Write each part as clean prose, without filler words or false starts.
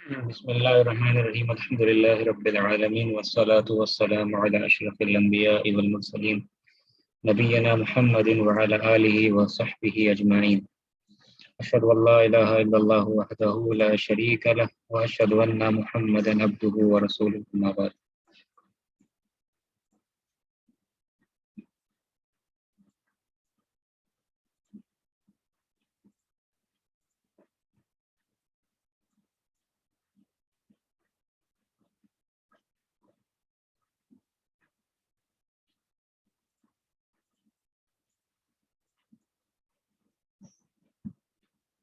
بسم الله الرحمن الرحيم الحمد لله رب العالمين والصلاة والسلام على أشرف الأنبياء والمرسلين نبينا محمد وعلى آله وصحبه أجمعين. أشهد أن لا إله إلا الله وحده لا شريك له وأشهد أن محمدا عبده ورسوله أما بعد.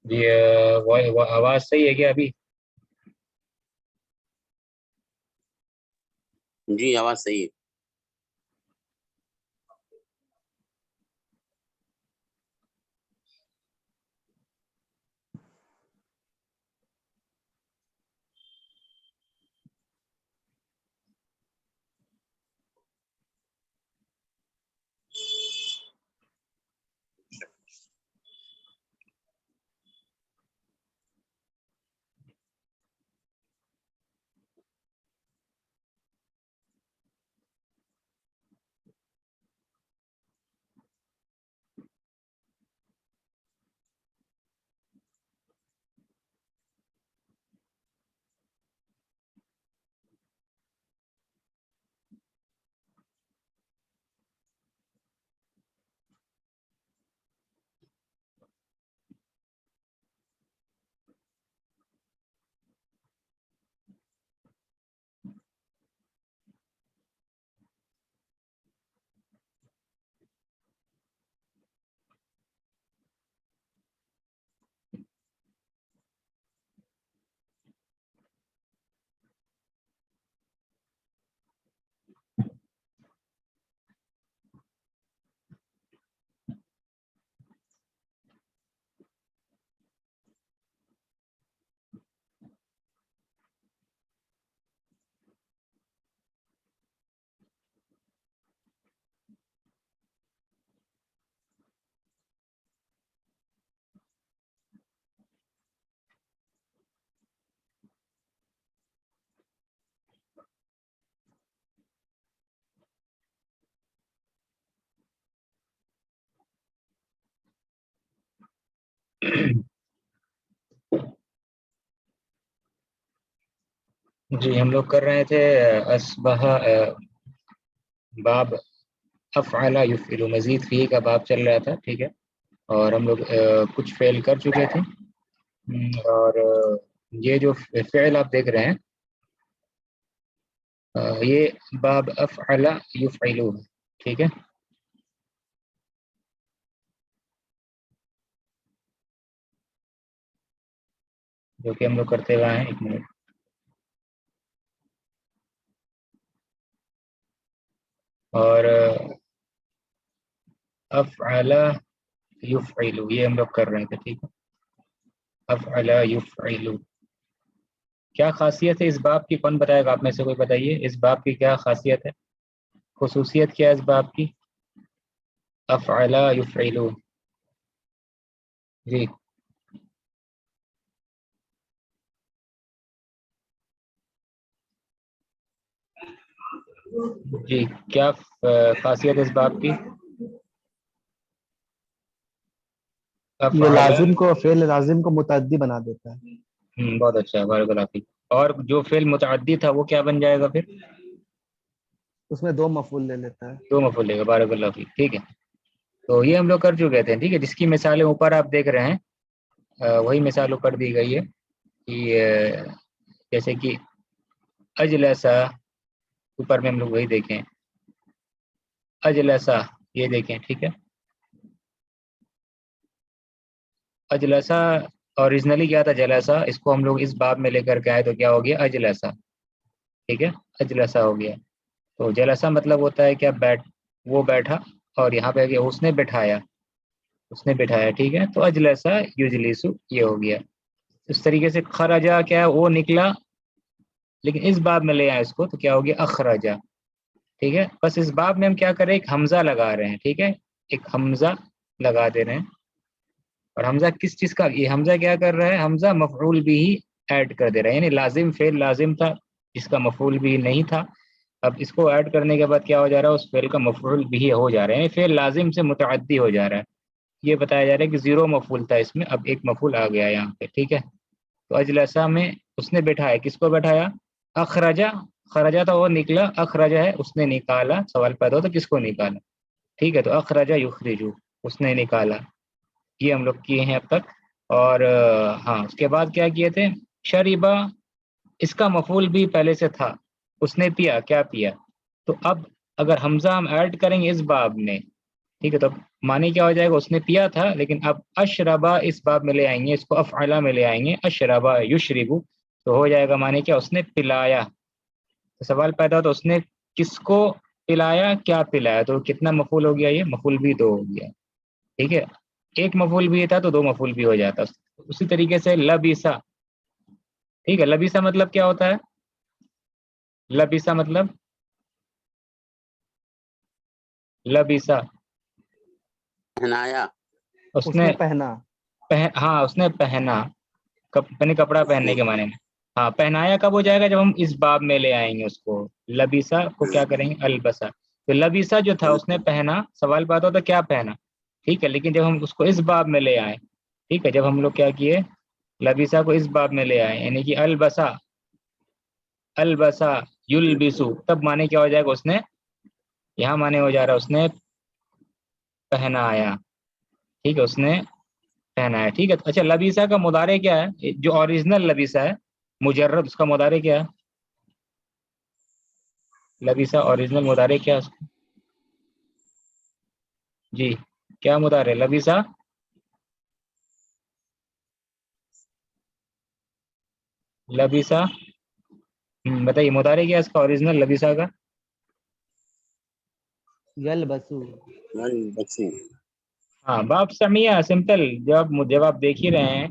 جی آواز صحیح ہے کیا ابھی؟ جی آواز صحیح ہے. جی ہم لوگ کر رہے تھے اسبح باب افعل یفعل مزید فی کا باب چل رہا تھا، ٹھیک ہے، اور ہم لوگ کچھ فعل کر چکے تھے، اور یہ جو فعل آپ دیکھ رہے ہیں یہ باب افعل یفعل، ٹھیک ہے. جو کہ ہم لوگ کرتے ہوئے ہیں. ایک منٹ. اور افعل یفعل یہ ہم لوگ کر رہے تھے، ٹھیک ہے. افعل یفعل کیا خاصیت ہے اس باب کی؟ کون بتائے گا؟ آپ میں سے کوئی بتائیے اس باب کی کیا خاصیت ہے، خصوصیت کیا ہے اس باب کی؟ افعل یفعل. جی جی کیا خاصیت ہے اس باب کی؟ یہ لازم کو فعل لازم کو متعدی بنا دیتا ہے. بہت اچھا، بارک اللہ فیک. اور جو فعل متعدی تھا وہ کیا بن جائے گا پھر؟ اس میں 2 مفعول لے لیتا ہے. 2 مفعول لے گا، بارک اللہ فیک. ٹھیک ہے، تو یہ ہم لوگ کر چکے تھے، ٹھیک ہے. جس کی مثالیں اوپر آپ دیکھ رہے ہیں وہی مثال اوپر دی گئی ہے کہ جیسے کہ اجلسا، اوپر میں ہم لوگ وہی دیکھیں اجلسا، یہ دیکھیں، ٹھیک ہے. اجلسا اوریجنلی کیا تھا؟ جلسا. اس کو ہم لوگ اس باب میں لے کر کے آئے تو کیا ہو گیا؟ اجلسا، ٹھیک ہے. اجلسا ہو گیا. تو جلسا مطلب ہوتا ہے کیا؟ وہ بیٹھا، اور یہاں پہ اس نے بٹھایا، ٹھیک ہے. تو اجلسا یجلسو یہ ہو گیا. اس طریقے سے خرجا کیا ہے؟ وہ نکلا، لیکن اس باب میں لے آئے اس کو تو کیا ہو گیا؟ اخرجا، ٹھیک ہے. بس اس باب میں ہم کیا کر رہے ہیں؟ ایک حمزہ لگا رہے ہیں، ٹھیک ہے. ایک حمزہ لگا دے رہے ہیں. اور حمزہ کس چیز کا؟ یہ حمزہ کیا کر رہا ہے؟ حمزہ مفعول بھی ایڈ کر دے رہے ہیں، یعنی لازم فعل لازم تھا جس کا مفعول بھی نہیں تھا، اب اس کو ایڈ کرنے کے بعد کیا ہو جا رہا ہے، اس فعل کا مفعول بھی ہو جا رہا ہے، یعنی فعل لازم سے متعدی ہو جا رہا ہے. یہ بتایا جا رہا ہے کہ زیرو مفعول تھا اس میں، اب ایک مفعول آ گیا یہاں پہ. ٹھیک ہے، تو اجلسا میں اس نے بٹھایا، کس کو بٹھایا؟ اخرجا. خرجا تو وہ نکلا، اخرجا ہے اس نے نکالا، سوال پیدا ہوتا کس کو نکالا. ٹھیک ہے، تو اخرجا یخرجو، اس نے نکالا. یہ ہم لوگ کیے ہیں اب تک. اور ہاں اس کے بعد کیا کیے تھے؟ شریبا، اس کا مفعول بھی پہلے سے تھا، اس نے پیا. کیا پیا؟ تو اب اگر حمزہ ہم ایڈ کریں گے اس باب میں، ٹھیک ہے، تو معنی کیا ہو جائے گا؟ اس نے پیا تھا، لیکن اب اشربا اس باب میں لے آئیں گے، اس کو افعلا میں لے آئیں گے، اشربا یشربو، تو ہو جائے گا معنی کیا؟ اس نے پلایا. تو سوال پیدا ہو تو اس نے کس کو پلایا، کیا پلایا؟ تو کتنا مفعول ہو گیا؟ یہ مفعول بھی 2 ہو گیا. ٹھیک ہے، ایک مفعول بھی تھا تو 2 مفعول بھی ہو جاتا. اسی طریقے سے لبیسا. ٹھیک ہے، لبیسا مطلب کیا ہوتا ہے؟ لبیسا مطلب لبیسا پہنایا، اس نے پہنا. ہاں اس نے پہنا، یعنی کپڑا پہننے کے معنی میں. ہاں پہنایا کب ہو جائے گا؟ جب ہم اس باب میں لے آئیں گے اس کو. لبیسا کو کیا کریں گے؟ البسا. تو لبیسا جو تھا اس نے پہنا، سوال بات ہوتا کیا پہنا. ٹھیک ہے، لیکن جب ہم اس کو اس باب میں لے آئے، ٹھیک ہے، جب ہم لوگ کیا کیے؟ لبیسا کو اس باب میں لے آئے، یعنی کہ البسا، البسا یلبسو، تب معنی کیا ہو جائے گا؟ اس نے، یہاں معنی ہو جا رہا ہے اس نے پہنایا. ٹھیک ہے، اس نے پہنایا. ٹھیک ہے، اچھا لبیسا کا مضارع کیا ہے؟ جو اوریجنل لبیسا ہے مجرد، اس کا مضارع کیا ہے؟ لبیسا اوریجنل مضارع کیا ہے اس کا؟ جی کیا مضارع لبیسا؟ لبیسا بتائیے مضارع کیا ہے اس کا اوریجنل لبیسا کا؟ یلبسو. ہاں باب سمیہ، سمپل. جب آپ دیکھ ہی رہے ہیں،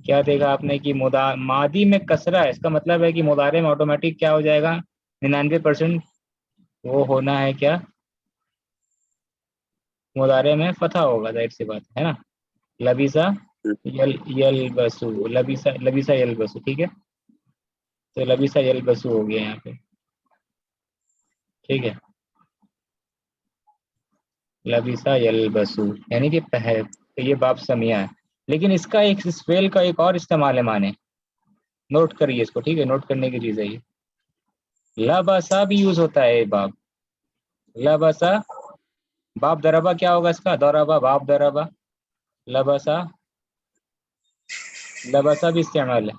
کیا دیکھا آپ نے کہ ماضی میں کسرہ ہے، اس کا مطلب ہے کہ مضارع میں آٹومیٹک کیا ہو جائے گا؟ 99% وہ ہونا ہے کیا؟ مضارع میں فتح ہوگا، ظاہر سی بات ہے نا. لبیسا یلبسو، لبیسا یلبسو. ٹھیک ہے، تو لبیسا یلبسو ہو گیا یہاں پہ. ٹھیک ہے، لبیسا یلبسو یعنی کہ تو یہ باب سمیہ ہے. لیکن اس کا ایک، اس فعل کا ایک اور استعمال ہے معنی، نوٹ کریے اس کو. ٹھیک ہے، نوٹ کرنے کی چیز ہے یہ. لباسا بھی یوز ہوتا ہے باب. لباسا، باب دربا کیا ہوگا اس کا؟ دوربا، باب دربا. لباسا، لباسا بھی استعمال ہے.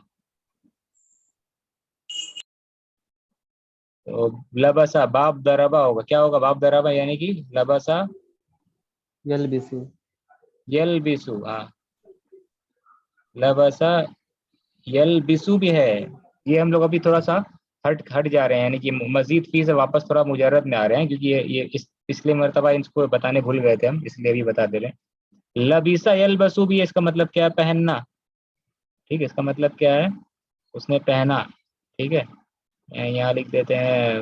تو لباسا باب دربا ہوگا، کیا ہوگا؟ باب دربا یعنی کہ لباسا یلبسو. یلبسو. ہاں لباسا یلبسو بھی ہے. یہ ہم لوگ ابھی تھوڑا سا ہٹ جا رہے ہیں، یعنی کہ مزید فی سے واپس تھوڑا مجرد میں آ رہے ہیں، کیونکہ یہ پچھلے مرتبہ ان کو بتانے بھول گئے تھے ہم، اس لیے بھی بتا دے رہے ہیں. لبیسا یلبسو بھی ہے، اس کا مطلب کیا ہے؟ پہننا. ٹھیک ہے، اس کا مطلب کیا ہے؟ اس نے پہنا. ٹھیک ہے، یہاں لکھ دیتے ہیں،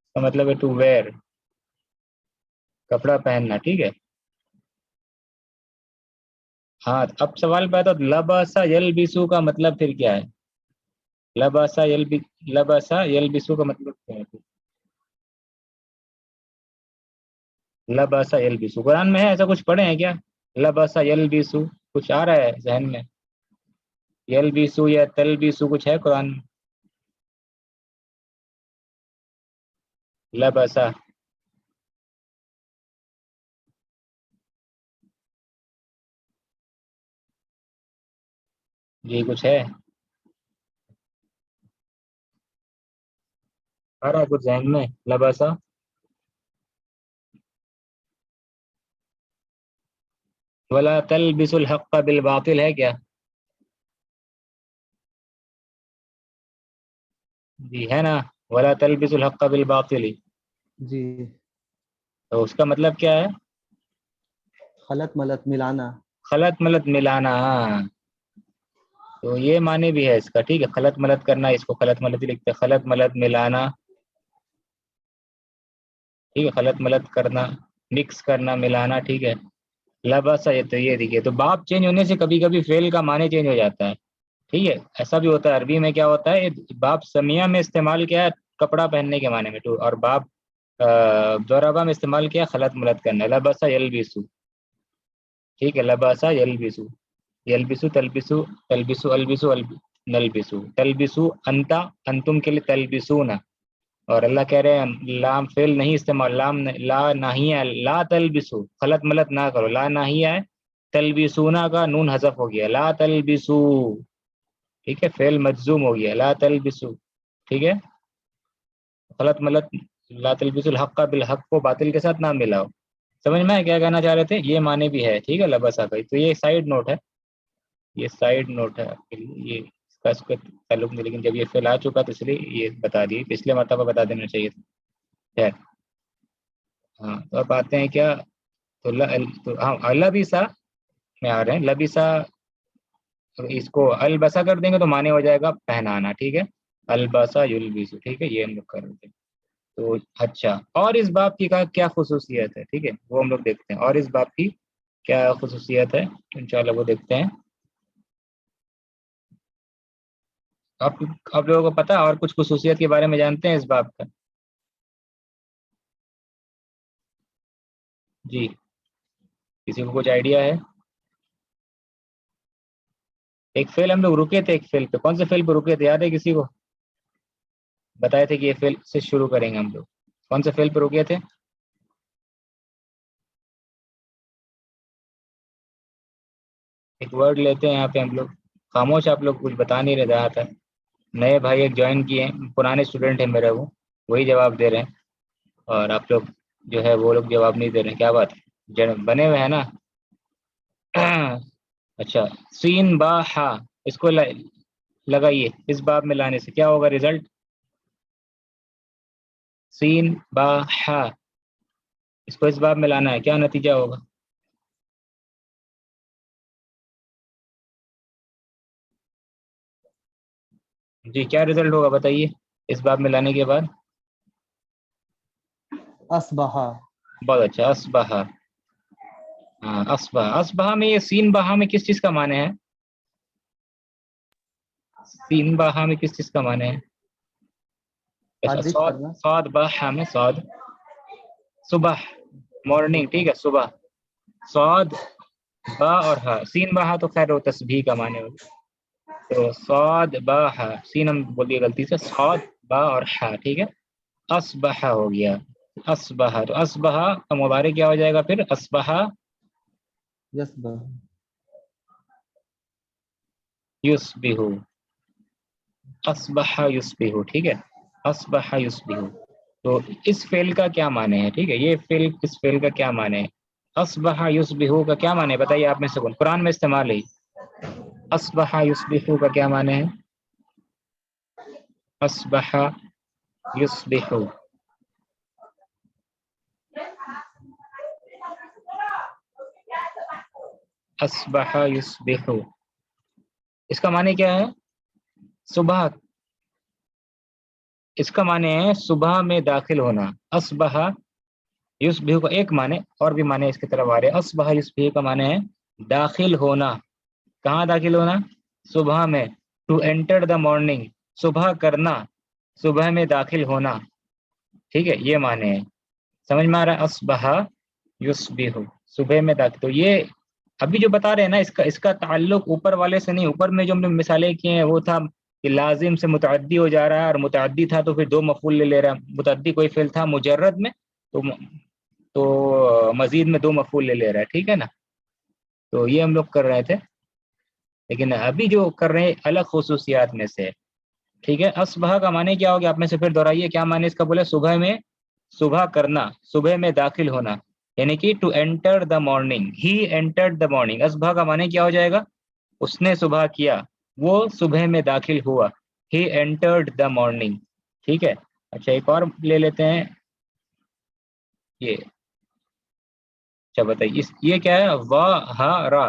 اس کا مطلب ہے ٹو ویئر، کپڑا پہننا. ٹھیک ہے، ہاں اب سوال پیدا تو لباسا یلبسو کا مطلب پھر کیا ہے؟ لباسا یلبسو کا مطلب کیا ہے؟ لباسا یلبسو قرآن میں ہے ایسا کچھ پڑھے ہیں کیا؟ لباسا یلبسو کچھ آ رہا ہے ذہن میں؟ یلبسو یا تلبسو کچھ ہے قرآن میں؟ لباسا، جی کچھ ہے آ رہا ہے کچھ ذہن میں؟ لباسا ولا تلبسوا الحق بالباطل ہے کیا؟ جی ہے نا، ولا تلبسوا الحق بالباطل. جی. تو اس کا مطلب کیا ہے؟ خلط ملت ملانا. خلط ملت ملانا. تو یہ معنی بھی ہے اس کا. ٹھیک ہے، خلط ملت کرنا، اس کو خلط ملت ہی لکھتے ہیں، خلط ملت ملانا. ٹھیک ہے، خلط ملت کرنا، مکس کرنا، ملانا. ٹھیک ہے، لباسا، یہ تو یہ دیکھیے، تو باب چینج ہونے سے کبھی کبھی فعل کا معنی چینج ہو جاتا ہے، ٹھیک ہے، ایسا بھی ہوتا ہے عربی میں. کیا ہوتا ہے باب سمیہ میں استعمال کیا ہے کپڑا پہننے کے معنی میں، اور باب ضربہ میں استعمال کیا خلط ملط کرنا. لباسا یلبسو، ٹھیک ہے، لباسا یلبسو، یلبسو تلبسو، تلبسو البسو نلبسو، تلبسو انتا انتم کے لیے تلبسونا. اور اللہ کہہ رہے ہیں لام فعل نہیں استعمال، لا نہیں ہے، لا تلبسو، خلط ملط نہ کرو، لا نہیں ہے، تلبسونا کا نون حذف ہو گیا، لا تلبسو، ٹھیک ہے، فعل مجزوم ہو گیا، لا تلبسو، ٹھیک ہے، غلط ملت، لا تلبسو الحق بالحق کو باطل کے ساتھ نہ ملاؤ. سمجھ میں کیا کہنا چاہ رہے تھے؟ یہ معنی بھی ہے، ٹھیک ہے، لباسا کا. تو یہ سائیڈ نوٹ ہے، یہ سائیڈ نوٹ ہے آپ کے لیے، یہ اس کا تعلق نہیں، لیکن جب یہ فعل آ چکا تو اس لیے یہ بتا دیے، پچھلے مرتبہ بتا دینا چاہیے تھا. خیر، ہاں، تو اب آتے ہیں کیا، تو ہاں لبیسا میں آ رہے ہیں. لبیسا اس کو البسا کر دیں گے تو معنی ہو جائے گا پہنانا، ٹھیک ہے، البسا یلبسو، ٹھیک ہے، یہ ہم لوگ کر رہے تھے. تو اچھا، اور اس باب کی کا کیا خصوصیت ہے، ٹھیک ہے، وہ ہم لوگ دیکھتے ہیں، اور اس باب کی کیا خصوصیت ہے انشاءاللہ وہ دیکھتے ہیں. آپ لوگوں کو پتہ اور کچھ خصوصیت کے بارے میں جانتے ہیں اس باب کا؟ جی، کسی کو کچھ آئیڈیا ہے؟ ایک فعل ہم لوگ رکے تھے، ایک فعل پہ، کون سے فعل پہ رکے تھے یاد ہے کسی کو؟ بتائے تھے کہ یہ فعل سے شروع کریں گے ہم لوگ، کون سے فعل پہ رکے تھے؟ ایک ورڈ لیتے ہیں یہاں پہ ہم لوگ. خاموش آپ لوگ کچھ بتا نہیں رہا تھا. نئے بھائی ایک جوائن کیے ہیں، پرانے اسٹوڈنٹ ہیں میرے، وہ وہی جواب دے رہے ہیں، اور آپ لوگ جو ہے وہ لوگ جواب نہیں دے رہے ہیں. کیا بات ہے، بنے ہوئے ہیں نا؟ اچھا، سین با ہا، اس کو لگائیے، اس باب میں لانے سے کیا ہوگا رزلٹ؟ سین با ہا، اس کو اس باب میں لانا ہے، کیا نتیجہ ہوگا؟ جی کیا رزلٹ ہوگا بتائیے اس باب میں لانے کے بعد؟ اصبحا. بہت اچھا، اصبحا. ہاں اصبح، اصبح میں یہ سین بہا میں کس چیز کا معنی ہے؟ سین بہا میں کس چیز کا معنی ہے؟ اچھا، حادث صاد، کرنا. صاد بہا میں صاد، صبح، مارننگ، ٹھیک ہے، صبح. صاد با اور ہا، سین بہا تو خیر وہ تسبیح کا معنی ہوگا. تو صاد با ہا، سین ہم بولیے غلطی سے، صاد با اور ہا، ٹھیک ہے، اصبح ہو گیا. اصبح، تو اصبح کا مضارع کیا ہو جائے گا پھر؟ اصبح یصبح. یصبح، اصبح یصبح، ٹھیک ہے، اصبح یصبح. تو اس فعل کا کیا معنی ہے، ٹھیک ہے، یہ فعل، اس فعل کا کیا معنی ہے؟ اصبح یصبح کا کیا معنی ہے بتائیے آپ میں سے کون؟ قرآن میں استعمال ہے اصبح یصبح کا کیا معنی ہے؟ اصبح یصبح، اصبح یصبح، اس کا معنی کیا ہے؟ صبح، اس کا معنی ہے صبح میں داخل ہونا. اصبح یصبح کا ایک معنی، اور بھی معنی اس کی طرف آ رہے ہیں. اصبح یصبح کا معنی ہے داخل ہونا. کہاں داخل ہونا؟ صبح میں. ٹو انٹر دا مارننگ، صبح کرنا، صبح میں داخل ہونا، ٹھیک ہے، یہ معنی ہے. سمجھ میں آ رہا ہے؟ اصبح یصبح، صبح میں داخل. تو یہ ابھی جو بتا رہے ہیں نا، اس کا تعلق اوپر والے سے نہیں. اوپر میں جو ہم نے مثالیں کی ہیں وہ تھا کہ لازم سے متعدی ہو جا رہا ہے، اور متعدی تھا تو پھر دو مفعول لے رہا ہے. متعدی کوئی فعل تھا مجرد میں تو مزید میں دو مفعول لے رہا ہے، ٹھیک ہے نا. تو یہ ہم لوگ کر رہے تھے، لیکن ابھی جو کر رہے ہیں الگ خصوصیات میں سے، ٹھیک ہے. اصبح کا معنی کیا ہوگا؟ آپ میں سے پھر دہرائیے کیا معنی اس کا بولے؟ صبح میں، صبح کرنا، صبح میں داخل ہونا، یعنی کہ to enter the morning, he entered the morning. اصبح کا معنی کیا ہو جائے گا؟ اس نے صبح کیا، وہ صبح میں داخل ہوا، ہی انٹرڈ دا مارننگ، ٹھیک ہے. اچھا ایک اور لے لیتے ہیں یہ. اچھا بتائیے یہ کیا ہے؟ وہارا،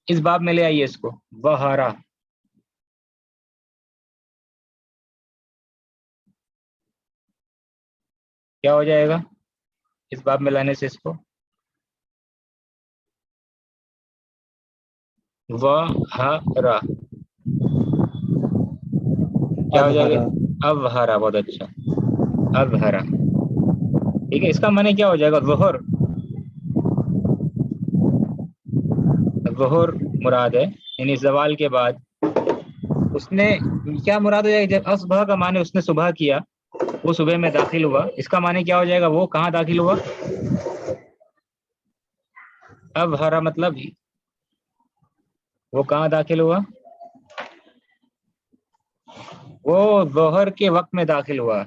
اس باب میں لے آئیے اس کو، وہارا. کیا ہو جائے گا اس باب میں لانے سے اس کو؟ وہرا کیا ہو جائے گا؟ ابہرا، بہت اچھا، ابہرا، ٹھیک ہے. اس کا معنی کیا ہو جائے گا؟ ظہر، ظہر مراد ہے، یعنی زوال کے بعد. اس نے کیا مراد ہو جائے گا؟ جب اصبح کا معنی اس نے صبح کیا، وہ صبح میں داخل ہوا. اس کا معنی کیا ہو جائے گا؟ وہ کہاں داخل ہوا؟ ابہرا مطلب وہ کہاں داخل ہوا؟ وہ ظہر کے وقت میں داخل ہوا.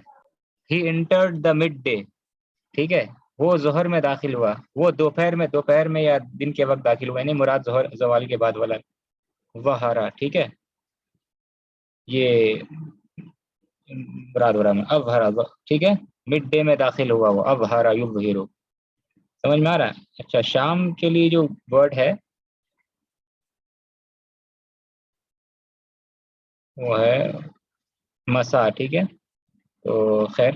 ہی انٹرڈ دا مڈ ڈے، ٹھیک ہے. وہ ظہر میں داخل ہوا، وہ دوپہر میں یا دن کے وقت داخل ہوا، یعنی مراد ظہر زوال کے بعد والا وہرا، ٹھیک ہے. یہ مراد ہو رہا ہے ابہرا، ٹھیک ہے. مڈ ڈے میں داخل ہوا وہ، ابہرا یظہر. سمجھ میں آ رہا ہے؟ اچھا، شام کے لیے جو ورڈ ہے وہ ہے مسا، ٹھیک ہے. تو خیر،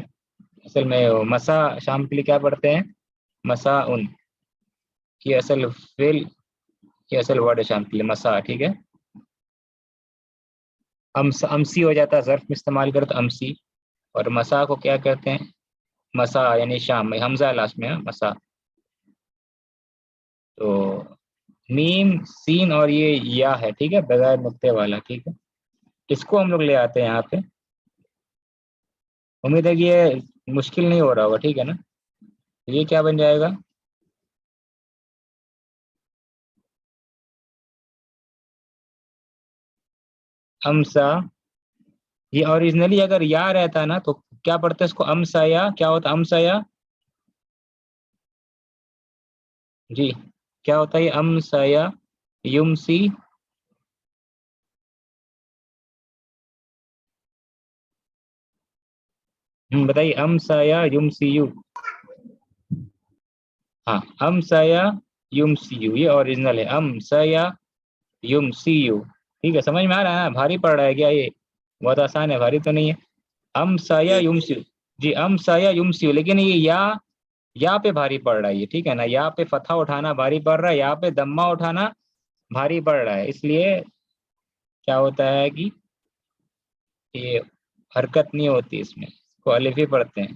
اصل میں مسا شام کے لیے کیا پڑھتے ہیں؟ مسا ان کی اصل فعل، یہ اصل ورڈ ہے شام کے لیے، مسا، ٹھیک ہے. امسی ہو جاتا ہے، ظرف میں استعمال کرو تو امسی. اور مسا کو کیا کہتے ہیں؟ مسا یعنی شام میں، حمزہ لاسٹ میں، مسا. تو میم، سین اور یہ یا ہے، ٹھیک ہے، بغیر نقطے والا، ٹھیک ہے. اس کو ہم لوگ لے آتے ہیں یہاں پہ. امید ہے کہ یہ مشکل نہیں ہو رہا ہوگا، ٹھیک ہے نا. یہ کیا بن جائے گا؟ امسا. یہ اوریجنلی اگر یا رہتا نا تو کیا پڑھتے اس کو؟ امسا یا. کیا ہوتا امسا یا؟ جی کیا ہوتا ہے امسا یا یمسی؟ بتائیے، امسا یا یمسی یو؟ ہاں، امسا یا یمسی یو، یہ اوریجنل ہے، امسا یا یمسی یو. ٹھیک ہے، سمجھ میں آ رہا ہے نا؟ بھاری پڑ رہا ہے کیا یہ؟ بہت آسان ہے، بھاری تو نہیں ہے. امسا یا یمسی، جی امسا یا یمسی. لیکن یہ یا پہ بھاری پڑ رہا ہے یہ، ٹھیک ہے نا. یا پہ فتحہ اٹھانا بھاری پڑ رہا ہے، یا پہ دمہ اٹھانا بھاری پڑ رہا ہے. اس لیے کیا ہوتا ہے کہ یہ حرکت نہیں ہوتی اس میں، اس کو الف ہی پڑھتے ہیں،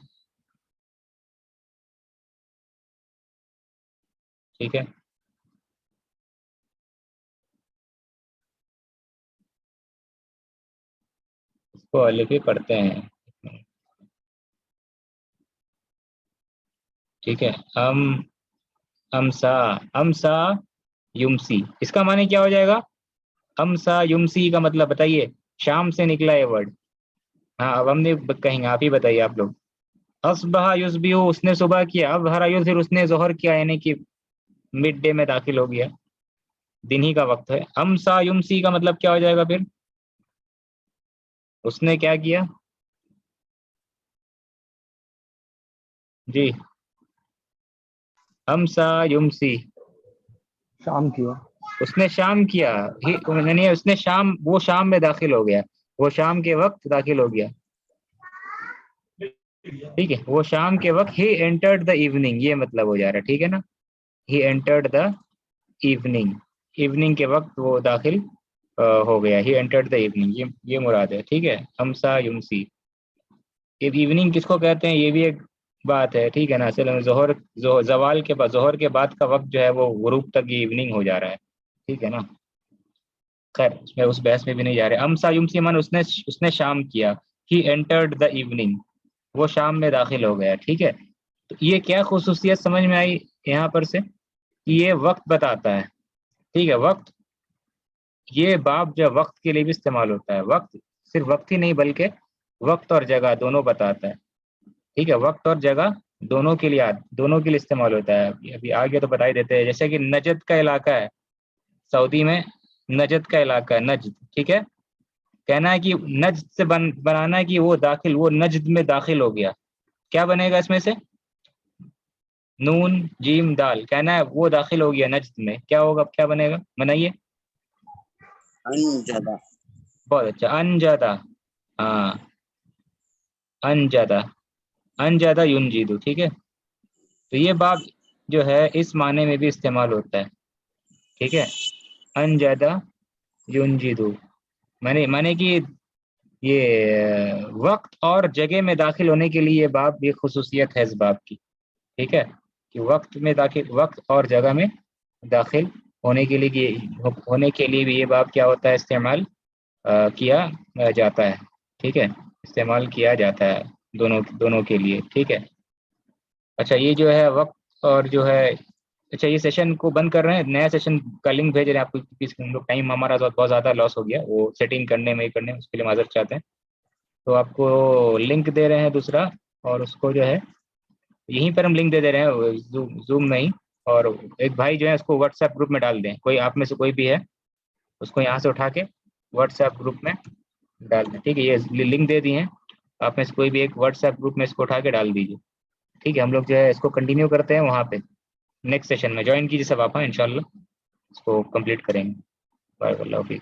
ٹھیک ہے. اس کو الف ہی پڑھتے ہیں، ٹھیک ہے. امسا، امسا یمسی، اس کا معنی کیا ہو جائے گا؟ امسا یمسی کا مطلب بتائیے. شام سے نکلا یہ ورڈ. ہاں، اب ہم نے کہیں گے، آپ ہی بتائیے آپ لوگ. اصبح یصبح، اس نے صبح کیا. اب ہرا یظہر، اس نے ظہر کیا، یعنی کہ مڈ ڈے میں داخل ہو گیا، دن ہی کا وقت ہے. امسا یمسی کا مطلب کیا ہو جائے گا پھر؟ اس نے کیا کیا؟ جی امسا یمسی، شام کیا. اس نے شام کیا، یعنی اس نے شام، وہ شام میں داخل ہو گیا، وہ شام کے وقت داخل ہو گیا، ٹھیک ہے. وہ شام کے وقت، ہی انٹرڈ دا ایوننگ، یہ مطلب ہو جا رہا ہے، ٹھیک ہے نا. ہی انٹرڈ دا ایوننگ، ایوننگ کے وقت وہ داخل ہو گیا. ہی انٹرڈ دا ایوننگ، یہ مراد ہے، ٹھیک ہے. امسا یمسی، ایوننگ کس کو کہتے ہیں یہ بھی ایک بات ہے، ٹھیک ہے نا. اصل میں زوال کے بعد، ظہر کے بعد کا وقت جو ہے وہ غروب تک یہ ایوننگ ہو جا رہا ہے، ٹھیک ہے نا. خیر، اس میں اس بحث میں بھی نہیں جا رہے. امسا یمسی من اس نے شام کیا. ہی انٹرڈ دا ایوننگ، وہ شام میں داخل ہو گیا، ٹھیک ہے. تو یہ کیا خصوصیت سمجھ میں آئی یہاں پر سے؟ یہ وقت بتاتا ہے، ٹھیک ہے. وقت، یہ باب جو وقت کے لیے بھی استعمال ہوتا ہے. وقت صرف وقت ہی نہیں بلکہ وقت اور جگہ دونوں بتاتا ہے، ٹھیک ہے. وقت اور جگہ دونوں کے لیے استعمال ہوتا ہے. ابھی آگے تو بتا ہی دیتے ہیں. جیسے کہ نجد کا علاقہ ہے، سعودی میں نجد کا علاقہ ہے، نجد، ٹھیک ہے. کہنا ہے کہ نجد سے بنانا ہے کہ وہ نجد میں داخل ہو گیا. کیا بنے گا اس میں سے؟ نون جیم دال. کہنا ہے وہ داخل ہو گیا نجد میں. کیا ہوگا؟ کیا بنے گا؟ بنائیے. انجدہ. بہت اچھا، انجدہ. ہاں، انجدہ، انجدہ ینجدو، ٹھیک ہے. تو یہ باب جو ہے اس معنی میں بھی استعمال ہوتا ہے، ٹھیک ہے. انجدا ینجدو، مانے کہ یہ وقت اور جگہ میں داخل ہونے کے لیے یہ باب، یہ خصوصیت ہے اس باب کی، ٹھیک ہے، کہ وقت میں داخل، وقت اور جگہ میں داخل ہونے کے لیے بھی یہ باب کیا ہوتا ہے، استعمال کیا جاتا ہے، ٹھیک ہے، استعمال کیا جاتا ہے دونوں کے لیے، ٹھیک ہے۔ اچھا یہ جو ہے وقت اور جو ہے، اچھا یہ سیشن کو بند کر رہے ہیں، نیا سیشن کا لنک بھیج رہے ہیں آپ کو، ہم لوگ ٹائم ہمارا بہت زیادہ لاس ہو گیا وہ سیٹنگ کرنے میں اس کے لیے معذرت چاہتے ہیں، تو آپ کو لنک دے رہے ہیں دوسرا، اور اس کو جو ہے یہیں پر ہم لنک دے رہے ہیں زوم میں ہی، اور ایک بھائی جو ہے اس کو واٹس ایپ گروپ میں ڈال دیں، کوئی آپ میں سے کوئی بھی ہے اس کو یہاں سے اٹھا کے واٹس ایپ گروپ میں ڈال دیں، ٹھیک ہے، یہ لنک دے دی ہیں، آپ میں سے کوئی بھی ایک واٹس ایپ گروپ میں اس کو اٹھا کے ڈال دیجیے، ٹھیک ہے۔ ہم لوگ جو ہے اس کو کنٹینیو کرتے ہیں وہاں پہ، نیکسٹ سیشن میں جوائن کیجیے سب آپ، ان شاء اللہ اس کو کمپلیٹ کریں گے۔ بارک اللہ فیک۔